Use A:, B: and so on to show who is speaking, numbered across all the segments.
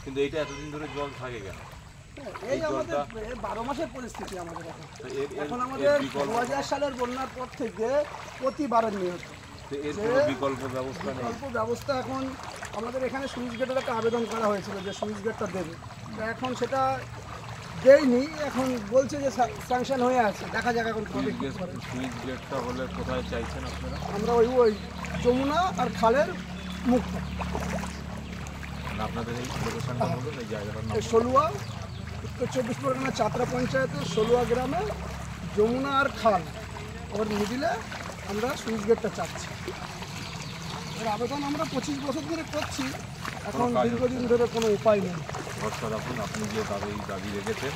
A: কিন্তু এইটা এতদিন ধরে জল থাকে কেন?
B: এই আমাদের 12 মাসের পরিস্থিতি আমাদের এখন আমাদের 2000 সালের বন্যার পর থেকে প্রতিবারের নিয়ত
A: বিকল্প ব্যবস্থা নেই।
B: বিকল্প ব্যবস্থা এখন আমাদের এখানে সুইচ গেটের একটা আবেদন করা হয়েছিল যে সুইচ গেটটা দেবে, এখন সেটা দেয়নি, এখন বলছে যে স্যাংশন হয়ে আছে, দেখা যাক এখন কবে কি করে।
A: সুইচ গেটটা হলে কোথায় চাইছেন আপনারা?
B: আমরা ওই যমুনা আর খালের মুখটা
A: আপনাদের এই লোকেশনটা বলুন, এই জায়গাটার নাম?
B: সলুয়া, উত্তর 24 পরগনা চাতরা পঞ্চায়েতের সলুয়া গ্রামে যমুনা আর খাল ওর মিডিলে আমরা সুইচ গেটটা চাচ্ছি। এর আবেদন আমরা 25 বছর ধরে করছি, এখন দীর্ঘদিন ধরে কোনো উপায় নেই।
A: ভরসা রাখুন, আপনি যে দাবি রেখেছেন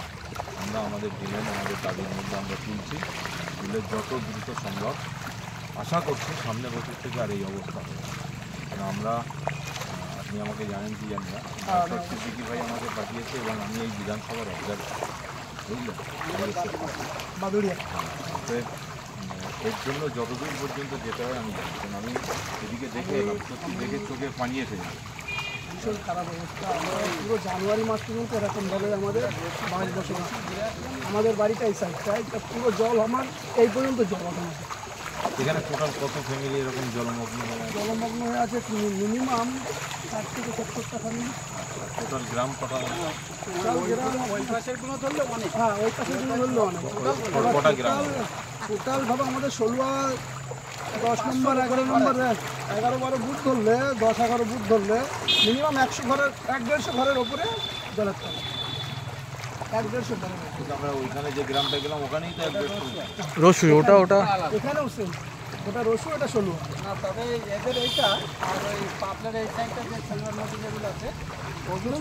A: আমরা আমাদের দিলেন, আমাদের দাবির মধ্যে আমরা তুলছি, তুলে যত দ্রুত সম্ভব আশা করছি সামনে বছর থেকে আর এই অবস্থা হবে। কারণ আমরা, আপনি আমাকে জানেন কি জানি না, সিদ্দিকি ভাই আমাকে পাঠিয়েছে এবং আমি এই বিধানসভার অবজার্ভ, বুঝলেন,
B: বাদুড়িয়া।
A: এর জন্য যতদূর পর্যন্ত যেতে হয় আমি জানি, কারণ আমি এদিকে দেখে এলাম, সত্যি দেখে চোখে পানি এসে যায়।
B: ভীষণ খারাপ অবস্থা, আমরা পুরো জানুয়ারি মাস পর্যন্ত এরকমভাবে আমাদের বাড়ি বসে আমাদের বাড়িটা এই সাইডটায় পুরো জল, আমার এই পর্যন্ত জল আমাদের
A: এখানে টোটাল কত ফ্যামিলি এরকম জলমগ্ন
B: হয়ে আছে? মিনিমাম 60 থেকে 70টা ফ্যামিলি।
A: টোটাল গ্রাম কটা?
B: ওই পাশেরগুলো ধরলে অনেক, হ্যাঁ ওই পাশেরগুলো ধরলে অনেক। টোটালভাবে আমাদের সলুয়া 10 নম্বর 11 নম্বর 11-12 বুথ ধরলে, 10-11 বুথ ধরলে মিনিমাম 100 ঘরের 150 ঘরের ওপরে জলের তলা, 150 ঘরের।
A: আমরা ওইখানে যে গ্রামটা গেলাম ওখানেই তো 150
C: রসু, ওটা
B: এখানেও সেম, ওটা রসু, এটা সলুয়া
D: না। তবে এদের এইটা আর ওই পাপলার এই সাইডটা যে সলুয়ার নদী যেগুলো আছে ওগুলো